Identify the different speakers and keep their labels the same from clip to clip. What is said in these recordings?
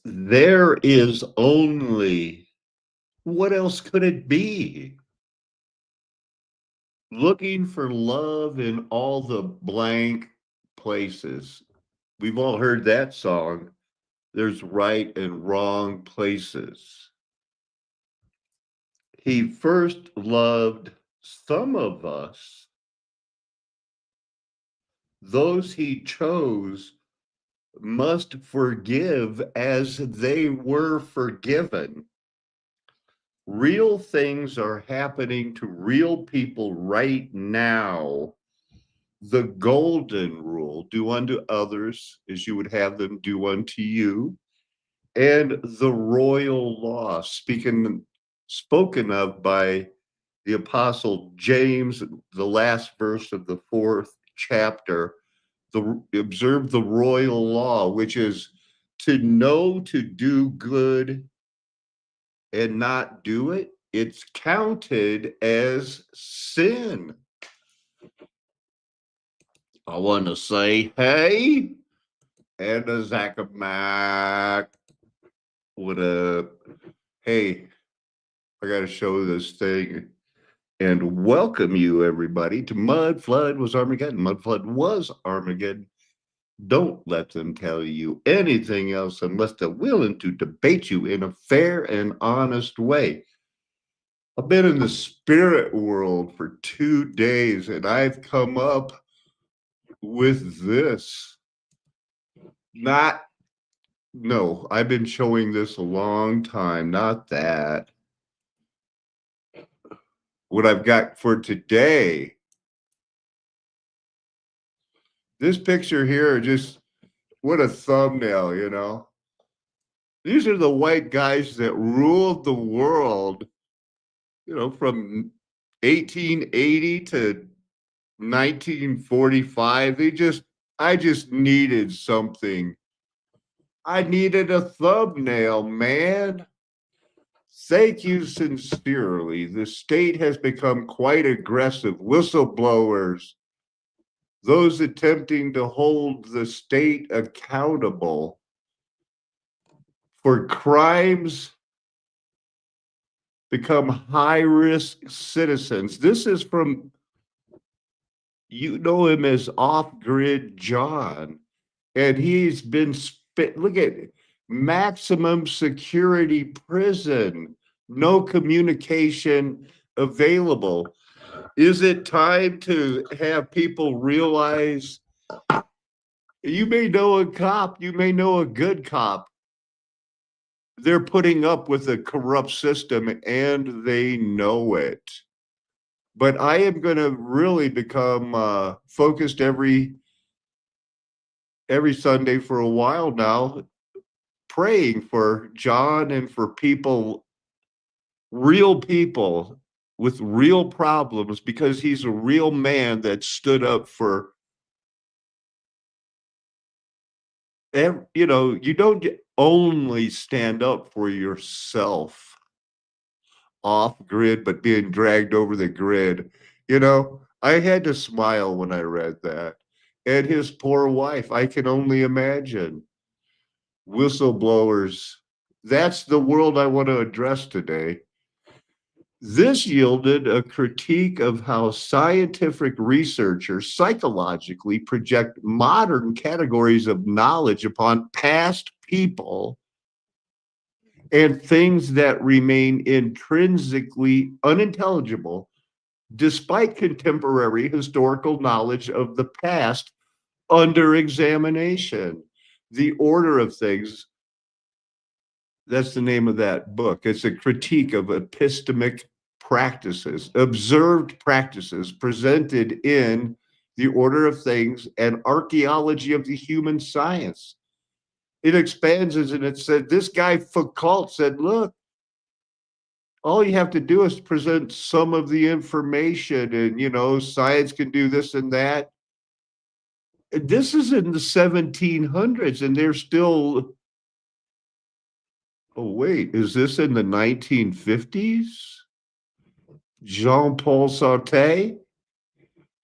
Speaker 1: There is only, what else could it be? Looking for love in all the blank places. We've all heard that song. There's right and wrong places. He first loved some of us, those he chose must forgive as they were forgiven. Real things are happening to real people right now. The golden rule, do unto others as you would have them do unto you, and the royal law, spoken of by the apostle James, the last verse of the 4th chapter, observe the royal law, which is to know to do good and not do it. It's counted as sin. I want to say, hey, and a Zacamac. What up? Hey, I got to show this thing and welcome you, everybody, to Mudflood was Armageddon. Mudflood was Armageddon. Don't let them tell you anything else unless they're willing to debate you in a fair and honest way. I've been in the spirit world for 2 days and I've come up with this. Not, no, I've been showing this a long time, not that. What I've got for today, this picture here, just what a thumbnail, you know. These are the white guys that ruled the world, you know, from 1880 to 1945. I just needed something. I needed a thumbnail, man. Thank you sincerely. The state has become quite aggressive. Whistleblowers, those attempting to hold the state accountable for crimes, become high risk citizens. This is from, you know him as Off Grid John, and he's been look at it, maximum security prison, no communication available. Is it time to have people realize you may know a cop, you may know a good cop? They're putting up with a corrupt system and they know it. But I am going to really become focused every Sunday for a while now, praying for John and for people, real people with real problems, because he's a real man that stood up for, you know, you don't only stand up for yourself off grid, but being dragged over the grid. You know, I had to smile when I read that. And his poor wife, I can only imagine. Whistleblowers. That's the world I want to address today. This yielded a critique of how scientific researchers psychologically project modern categories of knowledge upon past people and things that remain intrinsically unintelligible despite contemporary historical knowledge of the past under examination. The Order of Things, that's the name of that book. It's a critique of epistemic practices, observed practices presented in The Order of Things and Archaeology of the Human Science. It expands and it said, this guy Foucault said, look, all you have to do is present some of the information and, you know, science can do this and that. This is in the 1700s and they're still, oh, wait, is this in the 1950s? Jean-Paul Sartre,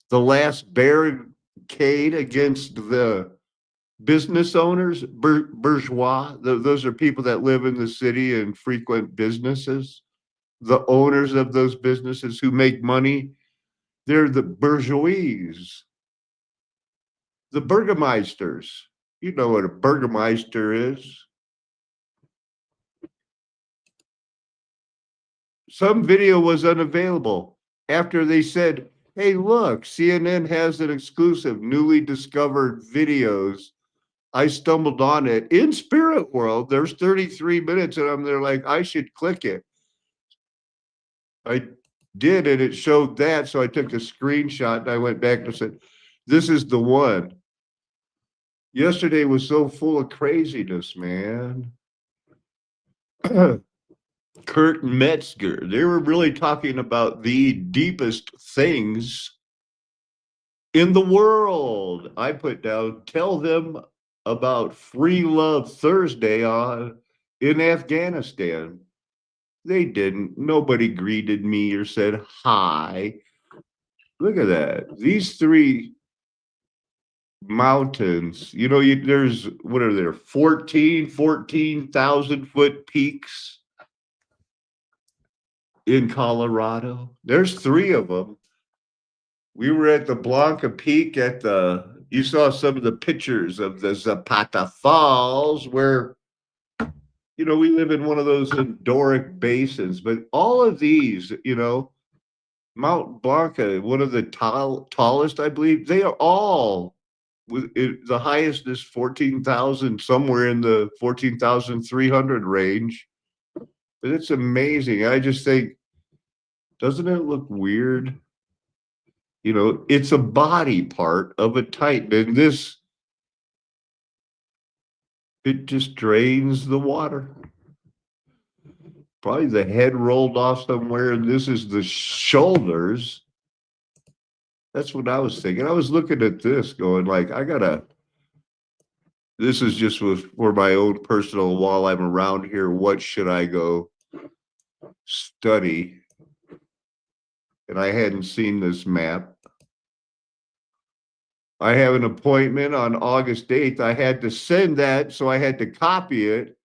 Speaker 1: the last barricade against the business owners, bourgeois. Those are people that live in the city and frequent businesses. The owners of those businesses who make money, they're the bourgeois, the burgomeisters. You know what a burgomeister is. Some video was unavailable after they said, hey, look, CNN has an exclusive newly discovered videos. I stumbled on it in Spirit World. There's 33 minutes and I'm there like, I should click it. I did, and it showed that. So I took a screenshot and I went back and said, this is the one. Yesterday was so full of craziness, man. Kurt Metzger, they were really talking about the deepest things in the world. I put down, tell them about Free Love Thursday in Afghanistan. They didn't. Nobody greeted me or said hi. Look at that. These three mountains, there's, what are there, 14,000 foot peaks in Colorado. There's three of them. We were at the Blanca Peak you saw some of the pictures of the Zapata Falls where, we live in one of those endorheic basins, but all of these, Mount Blanca, one of the tallest, I believe, they are all the highest is 14,000, somewhere in the 14,300 range. But it's amazing. I just think, doesn't it look weird? It's a body part of a titan, and it just drains the water. Probably the head rolled off somewhere, and this is the shoulders. That's what I was thinking. I was looking at this going like, this is just for my own personal, while I'm around here, what should I go study? And I hadn't seen this map. I have an appointment on August 8th. I had to send that, so I had to copy it.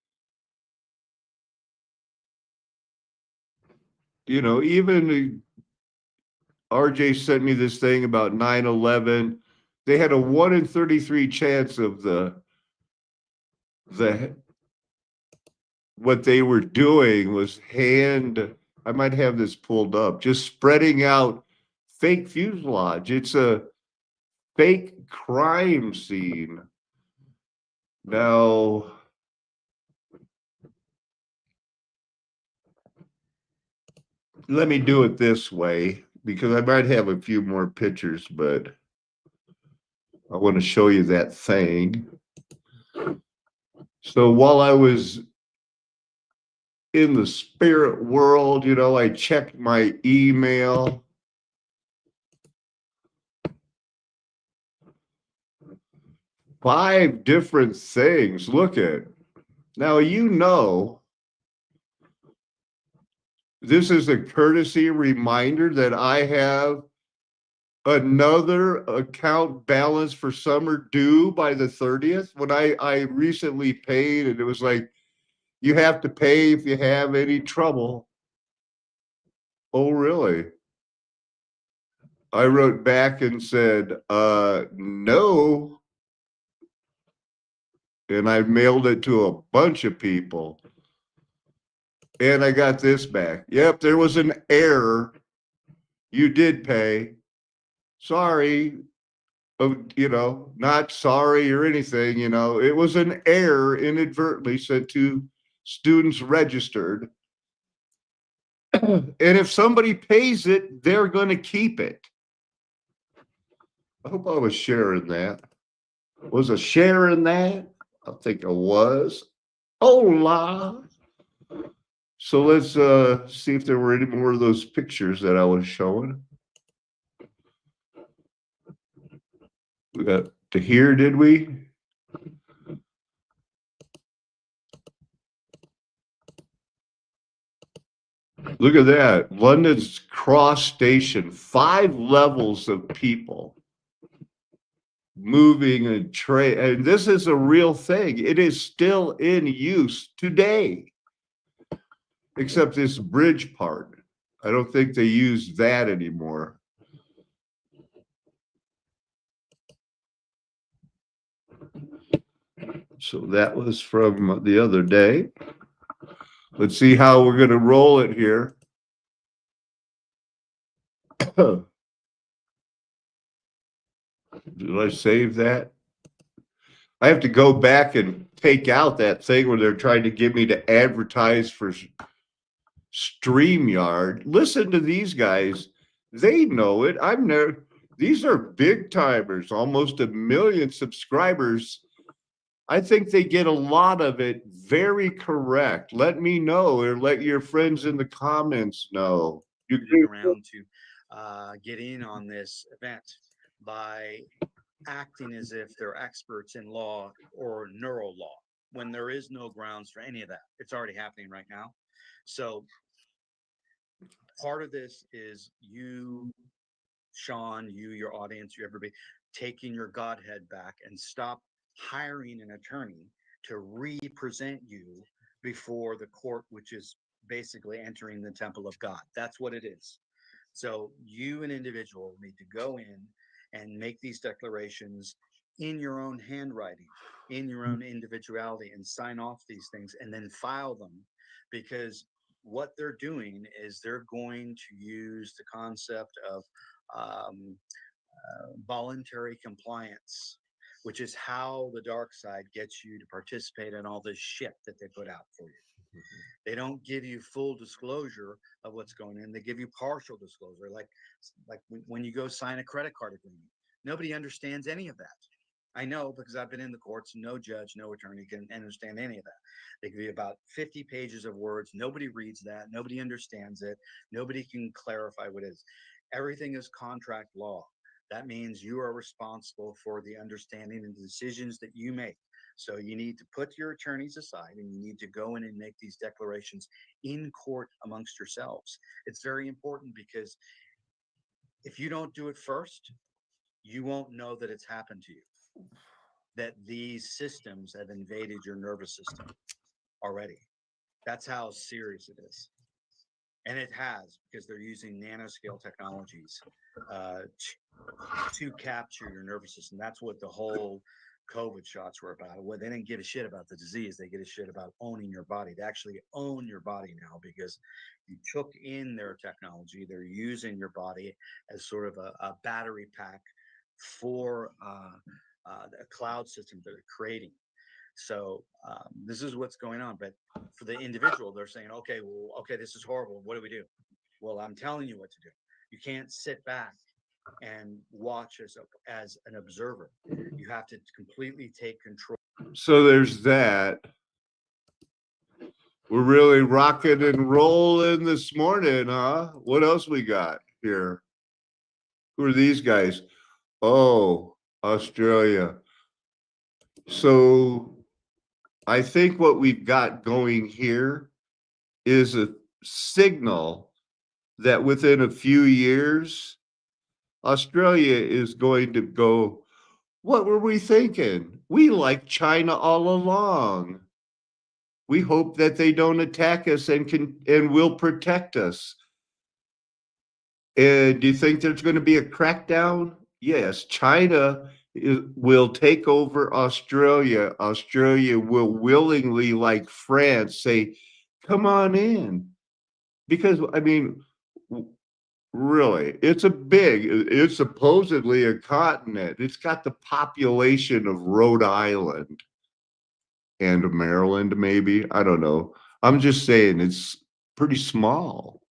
Speaker 1: Even RJ sent me this thing about 9/11. They had a 1 in 33 chance of what they were doing was I might have this pulled up, just spreading out fake fuselage. It's a fake crime scene. Now, let me do it this way because I might have a few more pictures, but I want to show you that thing. So while I was in the spirit world, I checked my email. Five different things. Look at. Now, this is a courtesy reminder that I have another account balance for summer due by the 30th. When I recently paid, and it was like, you have to pay if you have any trouble. Oh, really? I wrote back and said, no. And I mailed it to a bunch of people. And I got this back. Yep, there was an error. You did pay. Sorry. Not sorry or anything, it was an error inadvertently sent to students registered. And if somebody pays it, they're going to keep it. I hope I was sharing that. Was I sharing that? I think I was. Hola. So let's see if there were any more of those pictures that I was showing. We got to here, did we? Look at that. London's Cross Station, 5 levels of people. moving a train. And this is a real thing. It is still in use today, except this bridge part. I don't think they use that anymore. So that was from the other day. Let's see how we're going to roll it here. Did I save that? I have to go back and take out that thing where they're trying to get me to advertise for StreamYard. Listen to these guys. They know it. I've never, these are big timers, almost 1 million subscribers. I think they get a lot of it very correct. Let me know, or let your friends in the comments know. You
Speaker 2: around to get in on this event by acting as if they're experts in law or neuro law when there is no grounds for any of that. It's already happening right now. So part of this is you, Sean, your audience, you everybody, taking your Godhead back and stop hiring an attorney to represent you before the court, which is basically entering the temple of God. That's what it is. So you, an individual, need to go in and make these declarations in your own handwriting, in your own individuality, and sign off these things and then file them, because what they're doing is they're going to use the concept of um, voluntary compliance, which is how the dark side gets you to participate in all this shit that they put out for you. They don't give you full disclosure of what's going in. They give you partial disclosure, like when you go sign a credit card agreement. Nobody understands any of that. I know because I've been in the courts. No judge, no attorney can understand any of that. They give you about 50 pages of words. Nobody reads that. Nobody understands it. Nobody can clarify what it is. Everything is contract law. That means you are responsible for the understanding and the decisions that you make. So you need to put your attorneys aside and you need to go in and make these declarations in court amongst yourselves. It's very important because if you don't do it first, you won't know that it's happened to you, that these systems have invaded your nervous system already. That's how serious it is. And it has, because they're using nanoscale technologies to capture your nervous system. That's what the whole COVID shots were about. Well, they didn't give a shit about the disease. They give a shit about owning your body. They actually own your body now because you took in their technology. They're using your body as sort of a battery pack for a cloud system that they're creating. So this is what's going on. But for the individual, they're saying, okay, well, okay, this is horrible. What do we do? Well, I'm telling you what to do. You can't sit back and watch as an observer. You have to completely take control.
Speaker 1: So there's that. We're really rocking and rolling this morning, huh? What else we got here? Who are these guys? Oh, Australia. So I think what we've got going here is a signal that within a few years, Australia is going to go, what were we thinking? We liked China all along. We hope that they don't attack us and will protect us. And do you think there's going to be a crackdown? Yes, China will take over Australia. Australia will willingly, like France, say, come on in. Because, I mean, really, it's supposedly a continent. It's got the population of Rhode Island and Maryland, maybe. I don't know. I'm just saying it's pretty small,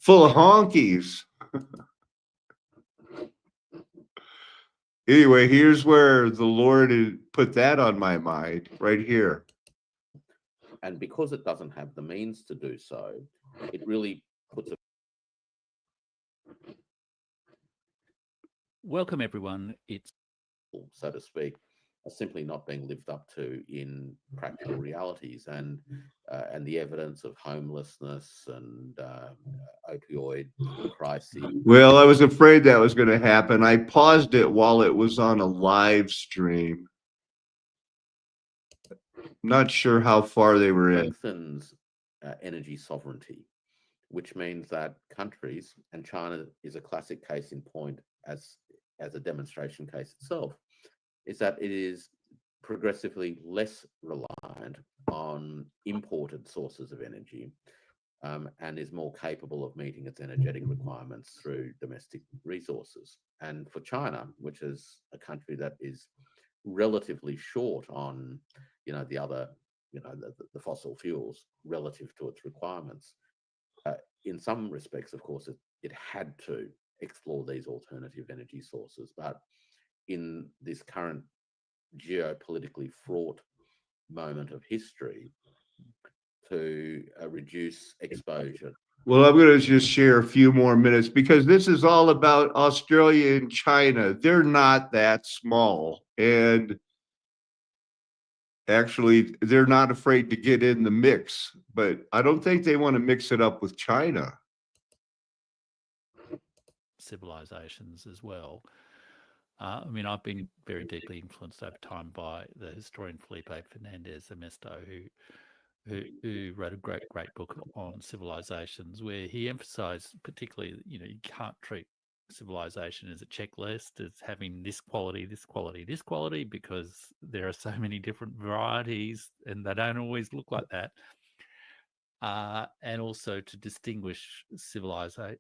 Speaker 1: full of honkies. Anyway, here's where the Lord put that on my mind, right here.
Speaker 3: And because it doesn't have the means to do so, it really puts a...
Speaker 4: Welcome, everyone. It's
Speaker 3: so to speak, are simply not being lived up to in practical realities, and the evidence of homelessness and opioid crises.
Speaker 1: Well, I was afraid that was going to happen. I paused it while it was on a live stream. Not sure how far they were in.
Speaker 3: Strengthens energy sovereignty, which means that countries, and China is a classic case in point as a demonstration case itself, is that it is progressively less reliant on imported sources of energy, and is more capable of meeting its energetic requirements through domestic resources. And for China, which is a country that is relatively short on, the other, the fossil fuels relative to its requirements, in some respects, of course, it had to explore these alternative energy sources. But in this current geopolitically fraught moment of history, to reduce exposure.
Speaker 1: Well, I'm going to just share a few more minutes because this is all about Australia and China. They're not that small. And actually, they're not afraid to get in the mix, but I don't think they want to mix it up with China.
Speaker 4: Civilizations as well. I mean, I've been very deeply influenced over time by the historian Felipe Fernandez Amesto, who wrote a great book on civilizations, where he emphasized particularly, you can't treat civilization as a checklist, as having this quality, this quality, this quality, because there are so many different varieties and they don't always look like that. And also to distinguish civilization,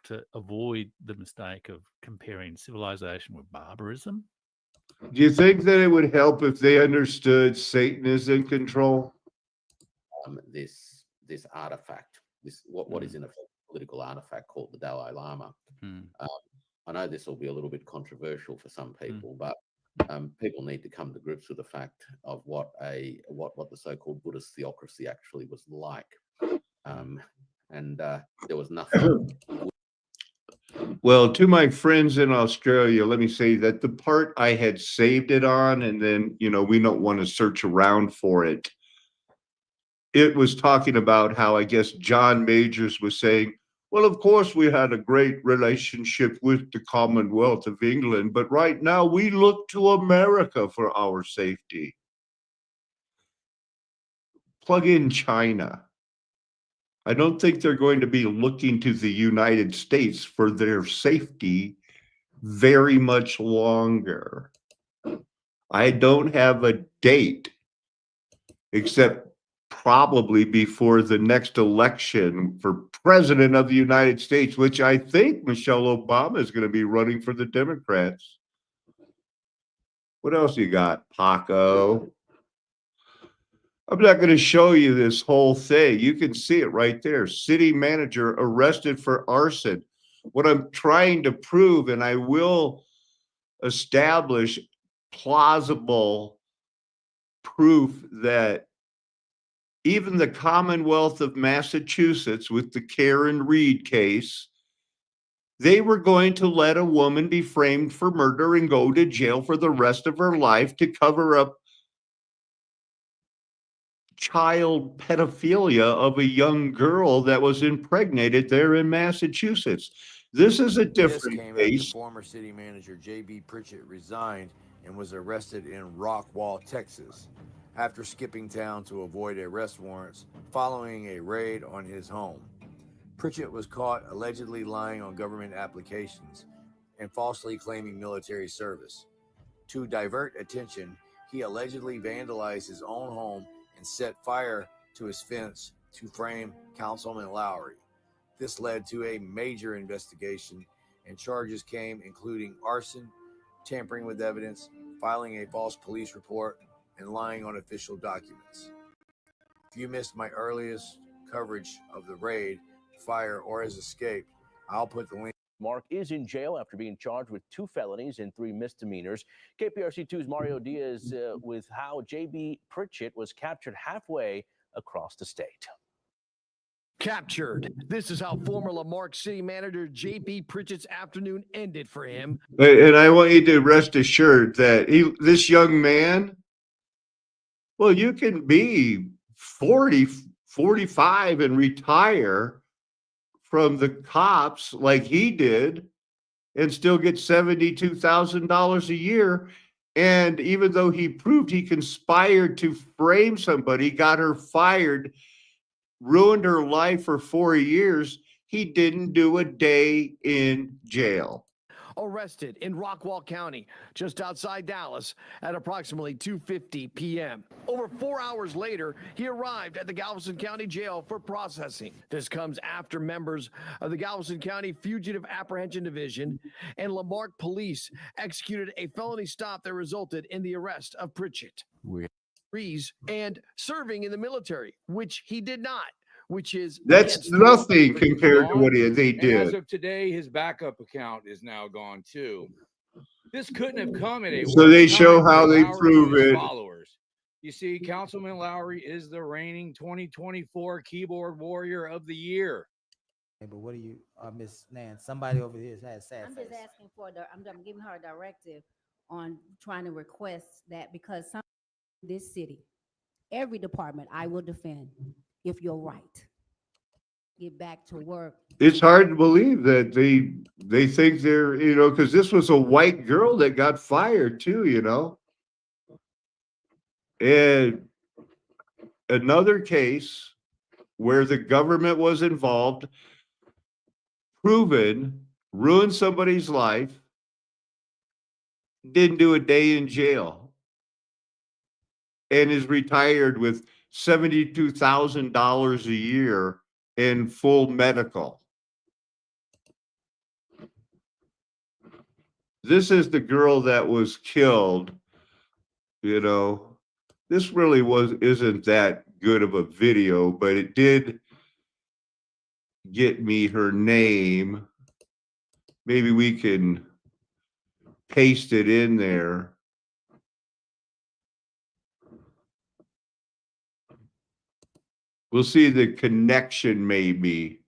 Speaker 4: to avoid the mistake of comparing civilization with barbarism.
Speaker 1: Do you think that it would help if they understood Satan is in control?
Speaker 3: This artifact, what is in effect a political artifact called the Dalai Lama. I know this will be a little bit controversial for some people, but people need to come to grips with the fact of what the so-called Buddhist theocracy actually was like, and there was nothing.
Speaker 1: Well, to my friends in Australia, let me say that the part I had saved it on, and then we don't want to search around for it. It was talking about how I guess John Majors was saying, well, of course, we had a great relationship with the Commonwealth of England, but right now we look to America for our safety. Plug in China. I don't think they're going to be looking to the United States for their safety very much longer. I don't have a date, except probably before the next election for president of the United States, which I think Michelle Obama is going to be running for the Democrats. What else you got, Paco? I'm not going to show you this whole thing. You can see it right there. City manager arrested for arson. What I'm trying to prove, and I will establish plausible proof that even the Commonwealth of Massachusetts, with the Karen Reed case, they were going to let a woman be framed for murder and go to jail for the rest of her life to cover up child pedophilia of a young girl that was impregnated there in Massachusetts. This is a different case.
Speaker 5: Former city manager J.B. Pritchett resigned and was arrested in Rockwall, Texas, after skipping town to avoid arrest warrants following a raid on his home. Pritchett was caught allegedly lying on government applications and falsely claiming military service. To divert attention, he allegedly vandalized his own home and set fire to his fence to frame Councilman Lowry. This led to a major investigation, and charges came including arson, tampering with evidence, filing a false police report, and lying on official documents. If you missed my earliest coverage of the raid, fire, or his escape, I'll put the link.
Speaker 6: Mark is in jail after being charged with 2 felonies and 3 misdemeanors. KPRC2's Mario Diaz with how J.B. Pritchett was captured halfway across the state.
Speaker 7: Captured. This is how former Lamarck City manager J.B. Pritchett's afternoon ended for him.
Speaker 1: And I want you to rest assured that this young man, well, you can be 40, 45 and retire from the cops like he did and still get $72,000 a year. And even though he proved he conspired to frame somebody, got her fired, ruined her life for 4 years, he didn't do a day in jail.
Speaker 7: Arrested in Rockwall County, just outside Dallas, at approximately 2:50 p.m. Over 4 hours later, he arrived at the Galveston County Jail for processing. This comes after members of the Galveston County Fugitive Apprehension Division and Lamarck Police executed a felony stop that resulted in the arrest of Pritchett. And serving in the military, which he did not. Which is
Speaker 1: That's nothing compared to what they
Speaker 8: And as
Speaker 1: did.
Speaker 8: of today, his backup account is now gone too. This couldn't have come at a
Speaker 1: So they
Speaker 8: worse
Speaker 1: show
Speaker 8: time
Speaker 1: how
Speaker 8: for
Speaker 1: they
Speaker 8: Lowry
Speaker 1: prove
Speaker 8: and his
Speaker 1: it.
Speaker 8: followers. You see, Councilman Lowry is the reigning 2024 keyboard warrior of the year.
Speaker 9: Hey, but what do you, Miss Nance? Somebody over here has sad
Speaker 10: I'm
Speaker 9: face.
Speaker 10: just asking for I'm giving her a directive on trying to request that because some this city, every department I will defend if you're right. Get back to work.
Speaker 1: It's hard to believe that they think they're, because this was a white girl that got fired too. And another case where the government was involved, proven, ruined somebody's life, didn't do a day in jail, and is retired with $72,000 a year in full medical. This is the girl that was killed. This really isn't that good of a video, but it did get me her name. Maybe we can paste it in there. We'll see the connection maybe.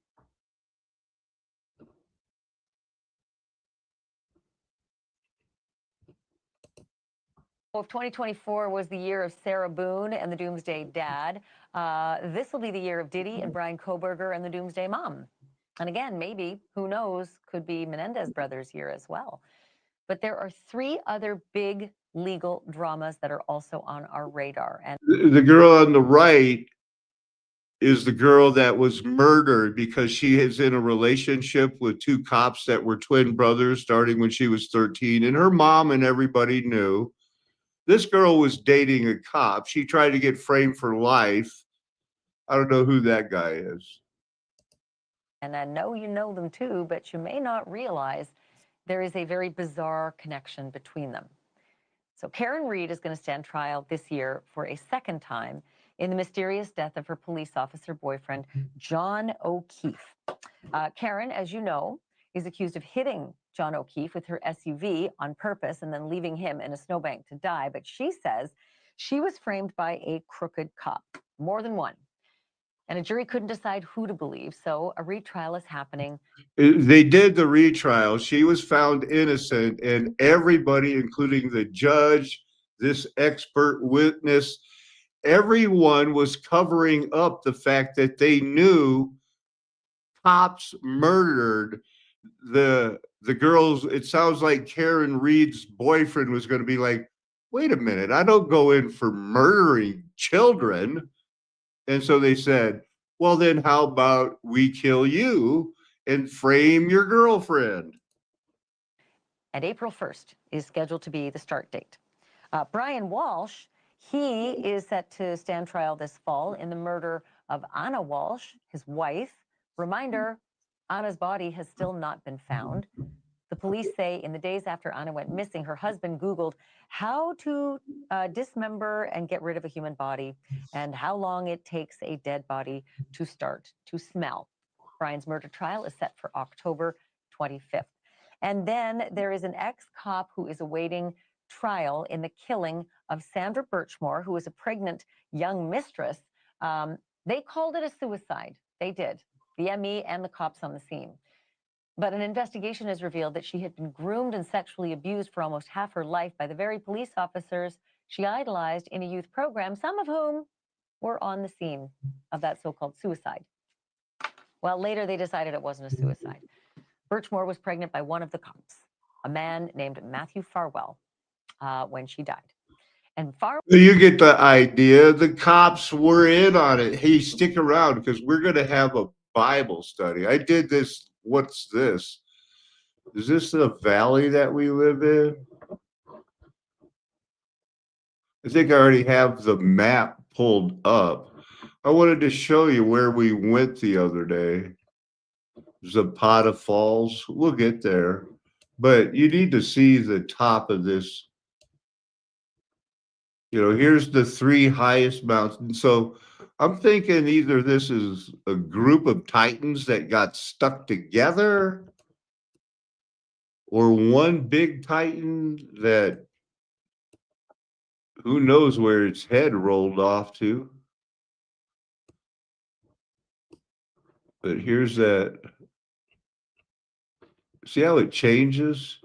Speaker 11: Well, if 2024 was the year of Sarah Boone and the Doomsday Dad, this will be the year of Diddy and Brian Koberger and the Doomsday Mom. And again, maybe, who knows, could be Menendez brothers' year as well. But there are 3 other big legal dramas that are also on our radar. And
Speaker 1: The girl on the right is the girl that was murdered because she is in a relationship with 2 cops that were twin brothers starting when she was 13, and her mom and everybody knew. This girl was dating a cop. She tried to get framed for life. I don't know who that guy is.
Speaker 11: And I know you know them too, but you may not realize there is a very bizarre connection between them. So Karen Reed is going to stand trial this year for a second time in the mysterious death of her police officer boyfriend, John O'Keefe. Karen, as you know, is accused of hitting John O'Keefe with her SUV on purpose and then leaving him in a snowbank to die. But she says she was framed by a crooked cop, more than one. And a jury couldn't decide who to believe, so a retrial is happening.
Speaker 1: They did the retrial. She was found innocent, and everybody, including the judge, this expert witness, everyone was covering up the fact that they knew cops murdered the girls. It sounds like Karen Reed's boyfriend was going to be like, wait a minute, I don't go in for murdering children. And so they said, well, then how about we kill you and frame your girlfriend?
Speaker 11: And April 1st is scheduled to be the start date. Brian Walsh, he is set to stand trial this fall in the murder of Anna Walsh, his wife. Reminder, Anna's body has still not been found. The police say in the days after Anna went missing, her husband Googled how to dismember and get rid of a human body and how long it takes a dead body to start to smell. Brian's murder trial is set for October 25th. And then there is an ex-cop who is awaiting trial in the killing of Sandra Birchmore, who was a pregnant young mistress. They called it a suicide, They did, the ME and the cops on the scene. But an investigation has revealed that she had been groomed and sexually abused for almost half her life by the very police officers she idolized in a youth program, some of whom were on the scene of that so-called suicide. Well, later they decided it wasn't a suicide. Birchmore was pregnant by one of the cops, a man named Matthew Farwell, when she died. And
Speaker 1: You get the idea. The cops were in on it. Hey, stick around because we're going to have a Bible study. I did this. What's this? Is this the valley that we live in? I think I already have the map pulled up. I wanted to show you where we went the other day. Zapata Falls. We'll get there. But you need to see the top of this. You know, here's the 3 highest mountains. So I'm thinking either this is a group of titans that got stuck together or one big titan that who knows where its head rolled off to. But here's that. See how it changes?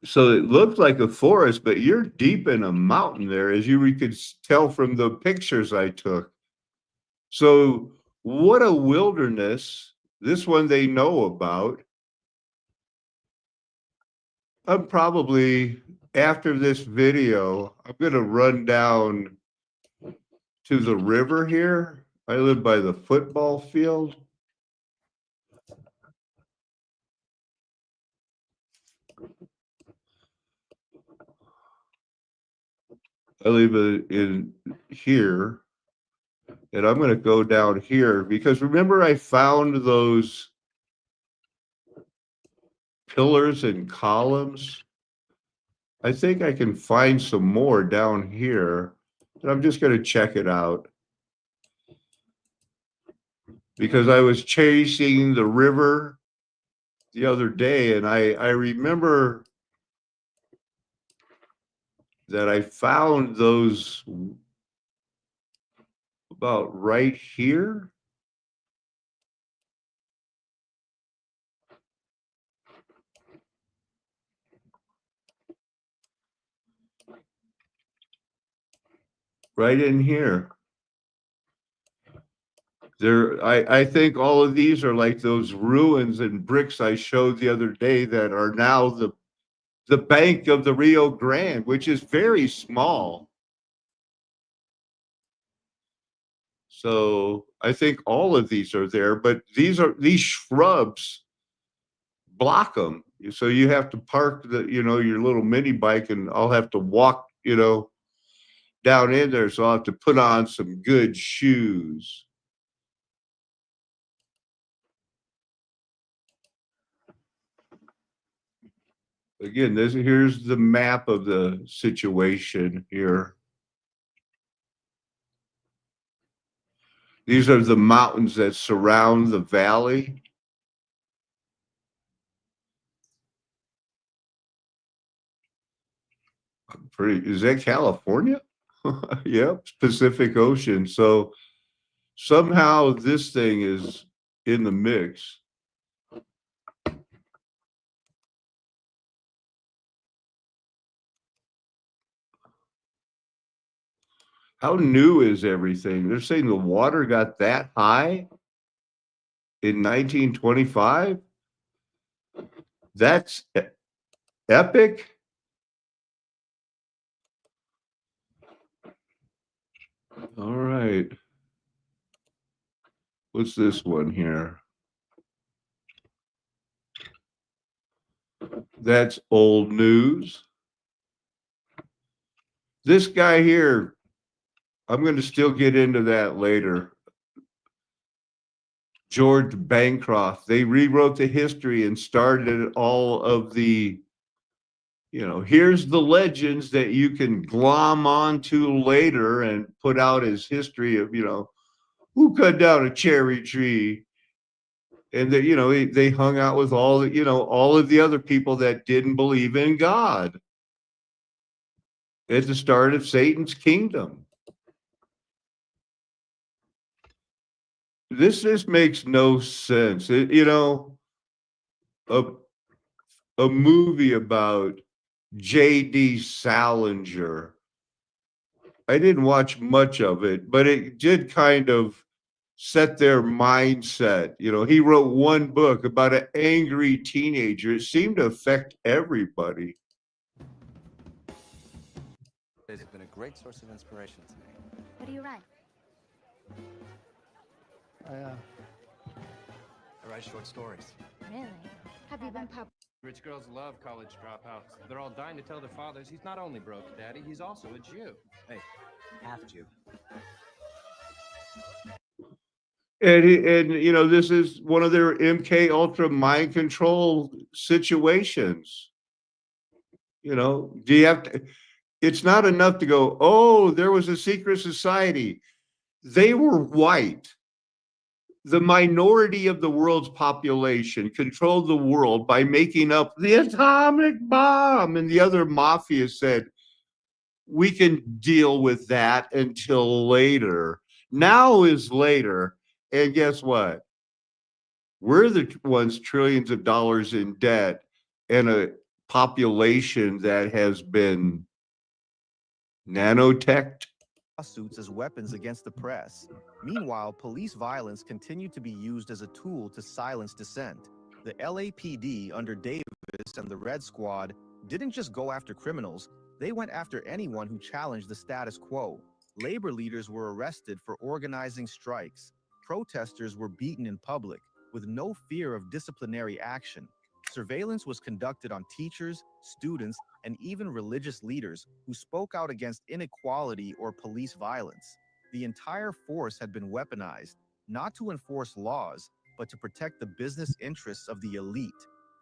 Speaker 1: So it looked like a forest, but you're deep in a mountain there, as you could tell from the pictures I took. So what a wilderness. This one they know about. I'm probably, after this video, I'm going to run down to the river here. I live by the football field. I live in here, and I'm going to go down here because remember I found those pillars and columns. I think I can find some more down here, and I'm just going to check it out because I was chasing the river the other day, and I remember that I found those about right here. Right in here. I think all of these are like those ruins and bricks I showed the other day that are now the bank of the Rio Grande, which is very small. So I think all of these are there, but these shrubs block them. So you have to park your little mini bike, and I'll have to walk, down in there. So I'll have to put on some good shoes. Again, here's the map of the situation here. These are the mountains that surround the valley. Is that California? Yep, Pacific Ocean. So somehow this thing is in the mix. How new is everything? They're saying the water got that high in 1925? That's epic. All right. What's this one here? That's old news. This guy here, I'm going to still get into that later. George Bancroft. They rewrote the history and started all of the, here's the legends that you can glom onto later and put out as history of, who cut down a cherry tree And they, they hung out with all of the other people that didn't believe in God at the start of Satan's kingdom. This just makes no sense. A movie about J.D. Salinger. I didn't watch much of it, but it did kind of set their mindset. He wrote one book about an angry teenager. It seemed to affect everybody.
Speaker 12: It's been a great source of inspiration to me.
Speaker 13: What do you write?
Speaker 12: I write short stories.
Speaker 13: Really? Have you been published?
Speaker 14: Rich girls love college dropouts. They're all dying to tell their fathers he's not only broke, Daddy, he's also a Jew.
Speaker 12: Hey, half Jew.
Speaker 1: And this is one of their MK Ultra mind control situations. Do you have to? It's not enough to go, oh, there was a secret society. They were white. The minority of the world's population controlled the world by making up the atomic bomb. And the other mafia said, we can deal with that until later. Now is later. And guess what? We're the ones trillions of dollars in debt and a population that has been nanoteched.
Speaker 15: Lawsuits as weapons against the press. Meanwhile, police violence continued to be used as a tool to silence dissent. The LAPD under Davis and the Red Squad didn't just go after criminals, they went after anyone who challenged the status quo. Labor leaders were arrested for organizing strikes. Protesters were beaten in public with no fear of disciplinary action. Surveillance was conducted on teachers, students, and even religious leaders who spoke out against inequality or police violence. The entire force had been weaponized, not to enforce laws, but to protect the business interests of the elite.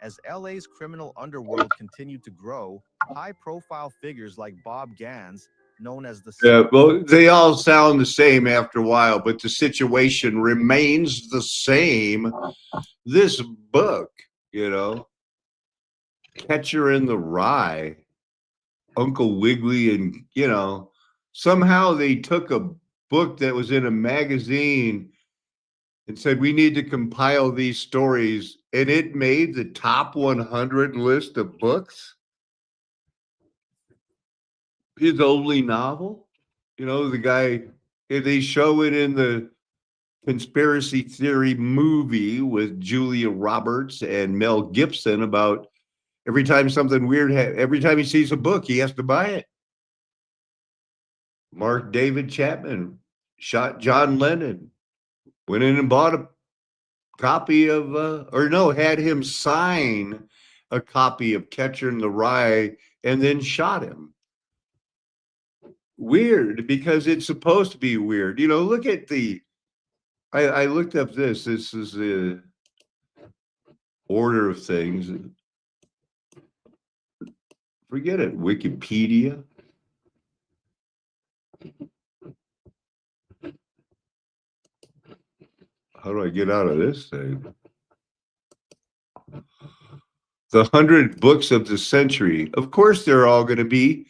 Speaker 15: As LA's criminal underworld continued to grow, high-profile figures like Bob Gans, known as the...
Speaker 1: Yeah, well, they all sound the same after a while, but the situation remains the same. This book, Catcher in the Rye, Uncle Wiggily, and, somehow they took a book that was in a magazine and said, we need to compile these stories, and it made the top 100 list of books. His only novel, the guy, they show it in the conspiracy theory movie with Julia Roberts and Mel Gibson about every time something weird, every time he sees a book, he has to buy it. Mark David Chapman shot John Lennon, went in and bought a copy of, had him sign a copy of Catcher in the Rye and then shot him. Weird, because it's supposed to be weird. Look at I looked up this. This is the order of things. Forget it, Wikipedia. How do I get out of this thing? The 100 books of the century. Of course, they're all going to be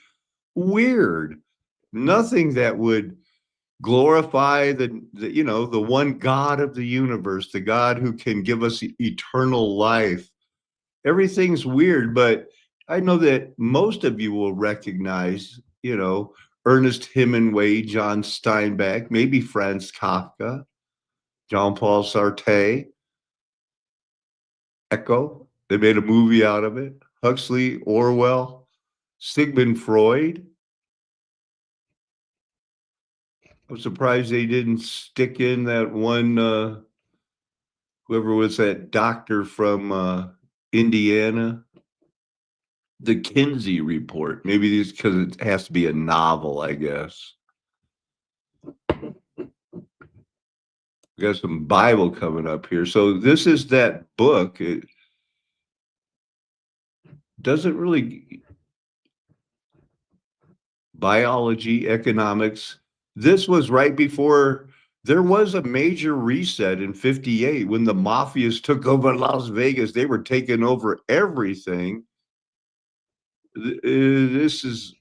Speaker 1: weird. Nothing that would glorify the one God of the universe, the God who can give us eternal life. Everything's weird, but I know that most of you will recognize, Ernest Hemingway, John Steinbeck, maybe Franz Kafka, Jean-Paul Sartre, Echo. They made a movie out of it. Huxley, Orwell, Sigmund Freud. I'm surprised they didn't stick in that one, whoever was that doctor from Indiana, the Kinsey Report. Maybe it's because it has to be a novel, I guess. We got some Bible coming up here. So this is that book. It doesn't really... Biology, economics. This was right before There was a major reset in 58 when the mafias took over Las Vegas. They were taking over everything. This is,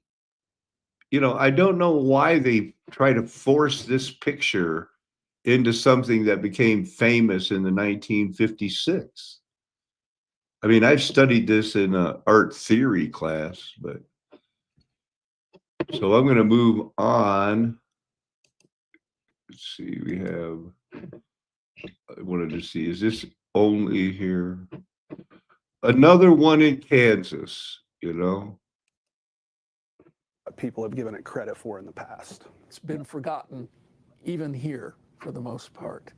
Speaker 1: I don't know why they try to force this picture into something that became famous in the 1956. I mean, I've studied this in an art theory class, but so I'm going to move on. Let's see, I wanted to see, is this only here? Another one in Kansas,
Speaker 16: People have given it credit for in the past. It's been forgotten, even here, for the most part.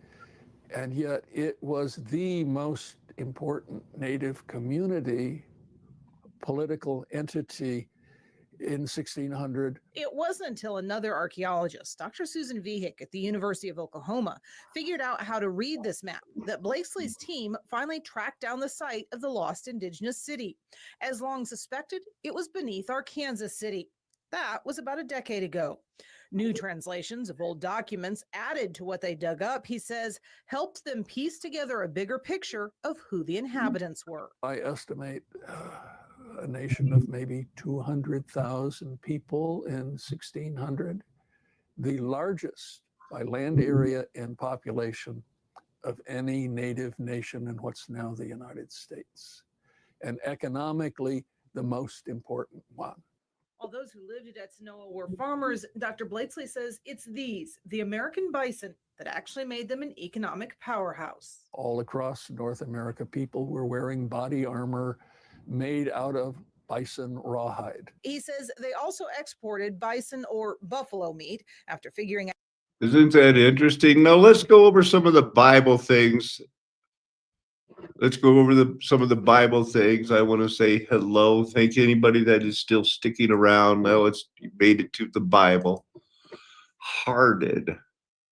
Speaker 16: And yet it was the most important Native community, political entity in 1600.
Speaker 17: It wasn't until another archaeologist, Dr. Susan Vihick at the University of Oklahoma, figured out how to read this map that Blakesley's team finally tracked down the site of the lost indigenous city. As long suspected, it was beneath Arkansas City. That was about a decade ago. New translations of old documents added to what they dug up, he says, helped them piece together a bigger picture of who the inhabitants were.
Speaker 16: I estimate a nation of maybe 200,000 people in 1600, the largest by land area and population of any native nation in what's now the United States, and economically the most important one.
Speaker 17: While those who lived at Etanoa were farmers, Dr. Blakesley says it's these, the American bison, that actually made them an economic powerhouse.
Speaker 16: All across North America, people were wearing body armor made out of bison rawhide.
Speaker 17: He says they also exported bison or buffalo meat after figuring out.
Speaker 1: Isn't that interesting? Now let's go over some of the Bible things. Let's go over some of the Bible things. I want to say hello. Thank anybody that is still sticking around. Now it's made it to the Bible. Hearted,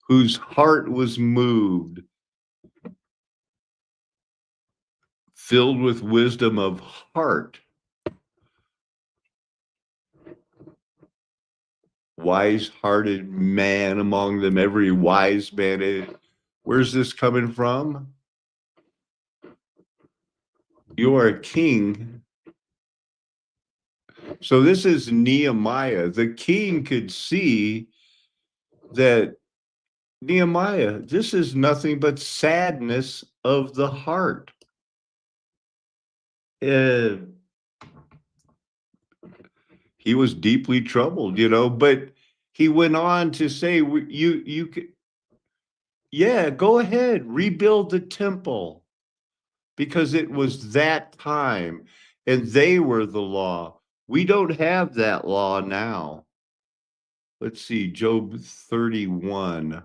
Speaker 1: whose heart was moved, filled with wisdom of heart. Wise-hearted man among them, every wise man is. Where's this coming from? You are a king. So this is Nehemiah. The king could see that Nehemiah, this is nothing but sadness of the heart. He was deeply troubled, but he went on to say, you could, yeah, go ahead, rebuild the temple, because it was that time and they were the law. We don't have that law now. Let's see, Job 31.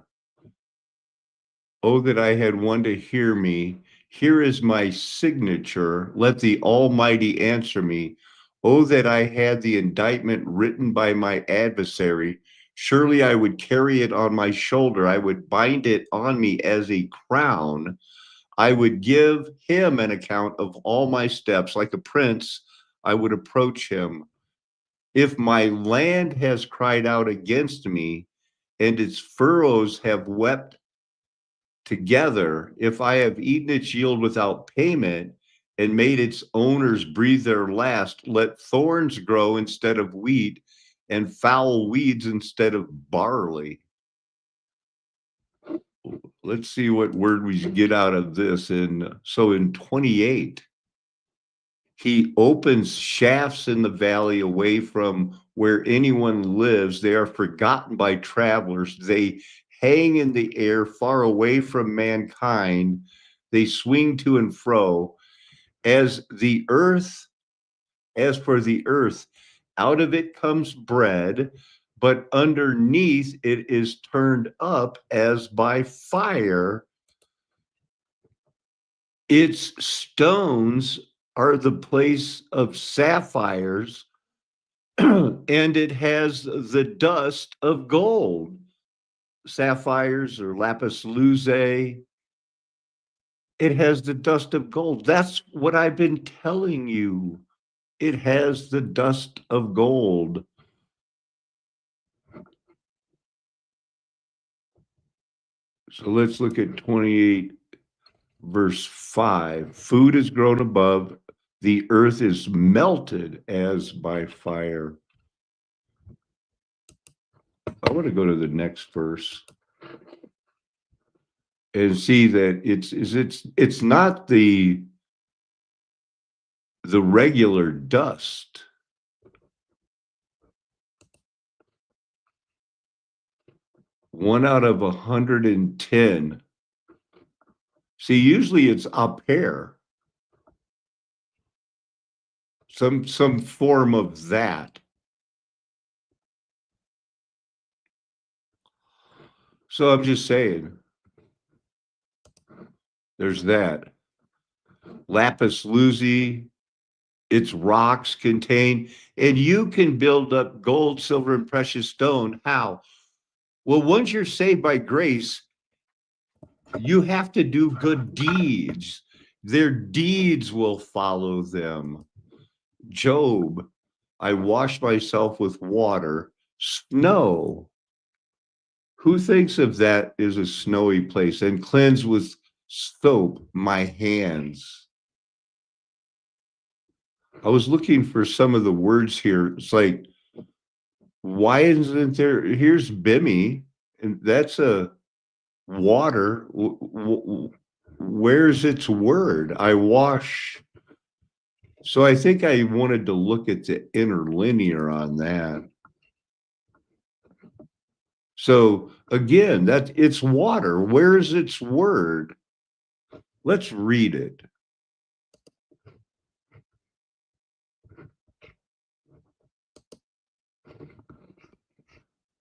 Speaker 1: Oh, that I had one to hear me. Here is my signature. Let the Almighty answer me. Oh, that I had the indictment written by my adversary. Surely I would carry it on my shoulder. I would bind it on me as a crown. I would give him an account of all my steps. Like a prince, I would approach him. If my land has cried out against me, and its furrows have wept together, if I have eaten its yield without payment and made its owners breathe their last, let thorns grow instead of wheat and foul weeds instead of barley. Let's see what word we get out of this. So in 28, he opens shafts in the valley away from where anyone lives. They are forgotten by travelers. They hang in the air far away from mankind. They swing to and fro as for the earth, out of it comes bread, but underneath it is turned up as by fire. Its stones are the place of sapphires, and it has the dust of gold. Sapphires or lapis lazuli. It has the dust of gold. That's what I've been telling you. It has the dust of gold. So let's look at 28, verse 5. Food is grown above, the earth is melted as by fire. I want to go to the next verse and see that it's not the regular dust. One out of 110. See, usually it's up here. Some form of that. So I'm just saying, there's that. Lapis lazuli, its rocks contain, and you can build up gold, silver, and precious stone. How? Well, once you're saved by grace, you have to do good deeds. Their deeds will follow them. Job, I wash myself with water, snow. Who thinks of that as a snowy place? And cleanse with soap my hands. I was looking for some of the words here. It's like, why isn't there? Here's Bimmy, and that's a water. Where's its word? I wash. So I think I wanted to look at the interlinear on that. So again, that it's water. Where's its word? Let's read it.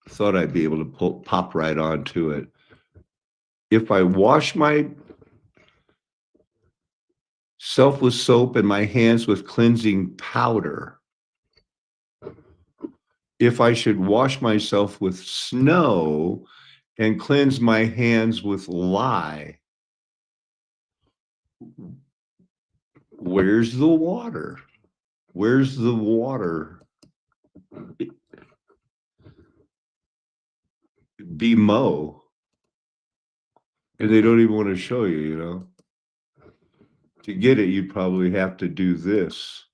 Speaker 1: Thought I'd be able to pop right onto it. If I wash myself with soap and my hands with cleansing powder, if I should wash myself with snow and cleanse my hands with lye, where's the water? Where's the water? Be Mo. And they don't even want to show you, you know. To get it, you'd probably have to do this.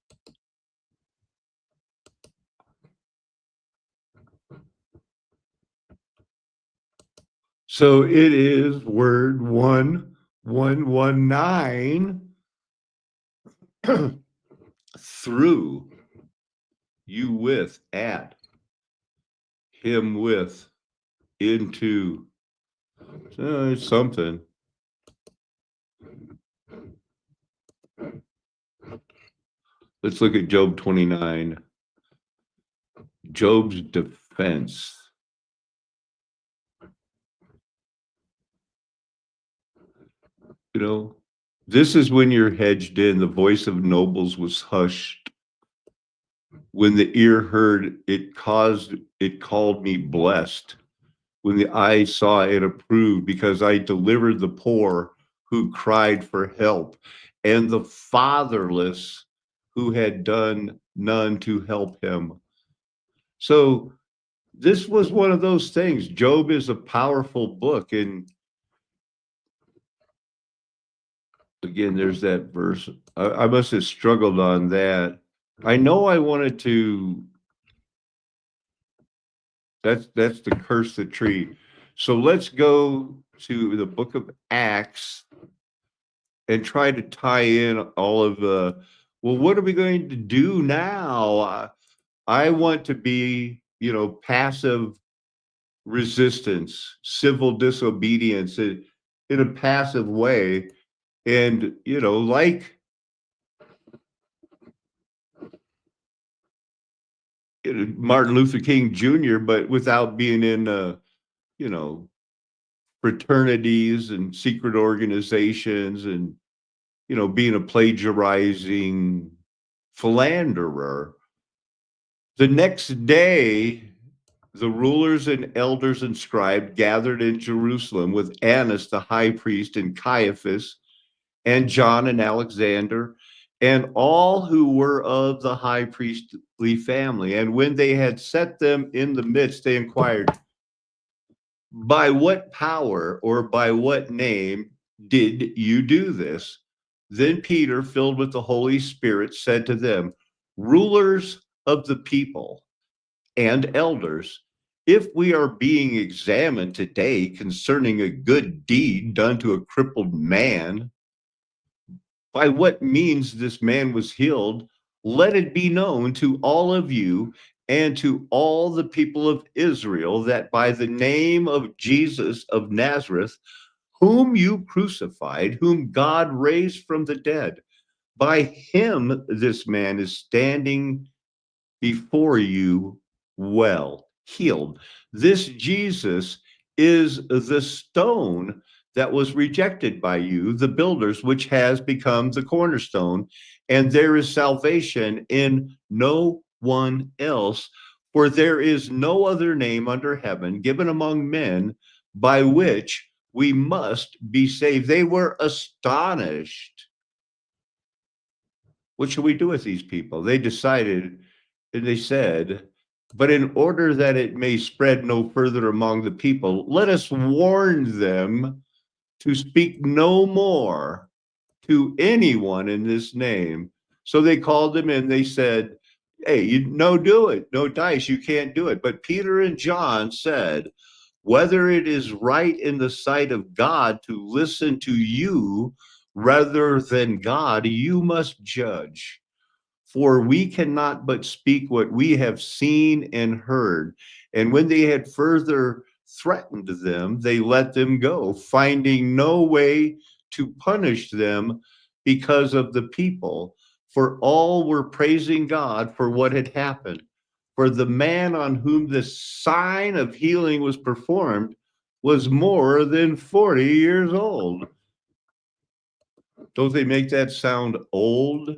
Speaker 1: So it is word 1119 through, you with, at, him with, into, something. Let's look at Job 29. Job's defense. You know, this is when you're hedged in. The voice of nobles was hushed. When the ear heard, it called me blessed. When the eye saw, it approved, because I delivered the poor who cried for help, and the fatherless who had done none to help him. So this was one of those things. Job is a powerful book. And again, there's that verse. I must have struggled on that. I know I wanted to. That's the curse the tree. So let's go to the book of Acts and try to tie in all of the, well, what are we going to do now? I want to be, passive resistance, civil disobedience in a passive way. And, like Martin Luther King Jr., but without being in, fraternities and secret organizations and, being a plagiarizing philanderer. The next day, the rulers and elders and scribes gathered in Jerusalem with Annas the high priest and Caiaphas and John and Alexander and all who were of the high priestly family. And when they had set them in the midst, they inquired, by what power or by what name did you do this? Then Peter, filled with the Holy Spirit, said to them, rulers of the people and elders, if we are being examined today concerning a good deed done to a crippled man, by what means this man was healed, let it be known to all of you and to all the people of Israel that by the name of Jesus of Nazareth, whom you crucified, whom God raised from the dead, by him this man is standing before you well, healed. This Jesus is the stone that was rejected by you, the builders, which has become the cornerstone, and there is salvation in no one else, for there is no other name under heaven given among men by which we must be saved. They were astonished. What should we do with these people? They decided, and they said, but in order that it may spread no further among the people, let us warn them to speak no more to anyone in this name. So they called them in. They said, hey, do it. No dice. You can't do it. But Peter and John said, whether it is right in the sight of God to listen to you rather than God, you must judge. For we cannot but speak what we have seen and heard. And when they had further threatened them, they let them go, finding no way to punish them because of the people. For all were praising God for what had happened. For the man on whom the sign of healing was performed was more than 40 years old. Don't they make that sound old?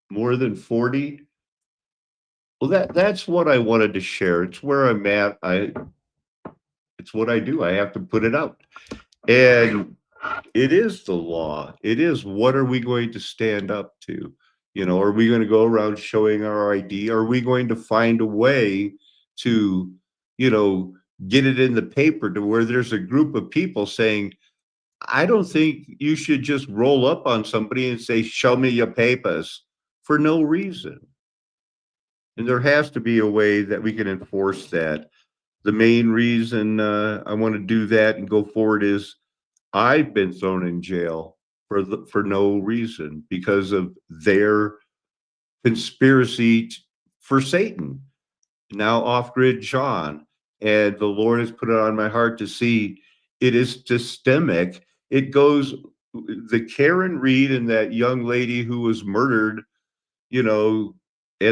Speaker 1: More than 40? Well, that's what I wanted to share. It's where I'm at. It's what I do. I have to put it out. And it is the law. It is, what are we going to stand up to? Are we going to go around showing our ID? Are we going to find a way to, get it in the paper to where there's a group of people saying, I don't think you should just roll up on somebody and say, show me your papers for no reason. And there has to be a way that we can enforce that. The main reason I want to do that and go forward is I've been thrown in jail for no reason because of their conspiracy for Satan. Now off-grid John, and the Lord has put it on my heart to see it is systemic. It goes, the Karen Reed and that young lady who was murdered, and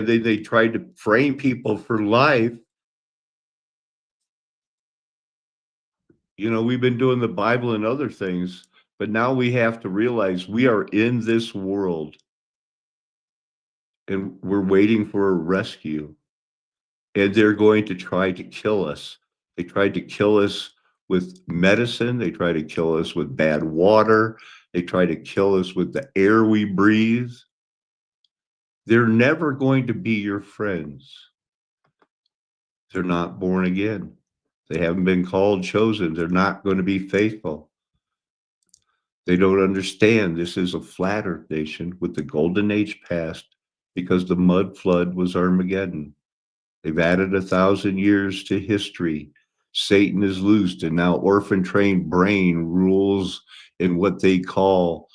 Speaker 1: they tried to frame people for life. We've been doing the Bible and other things, but now we have to realize we are in this world and we're waiting for a rescue. And they're going to try to kill us. They tried to kill us with medicine. They try to kill us with bad water. They try to kill us with the air we breathe. They're never going to be your friends. They're not born again. They haven't been called, chosen. They're not going to be faithful. They don't understand this is a flat earth nation with the golden age past because the mud flood was Armageddon. They've added 1,000 years to history. Satan is loosed, and now Orphan Train brain rules in what they call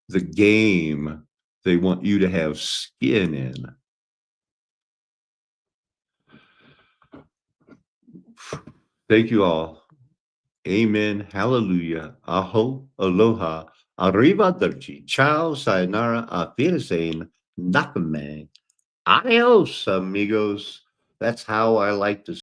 Speaker 1: the game they want you to have skin in. Thank you all. Amen. Hallelujah. Aho. Aloha. Arrivederci. Ciao. Sayonara. Auf Wiedersehen. Nakame. Adios, amigos. That's how I like to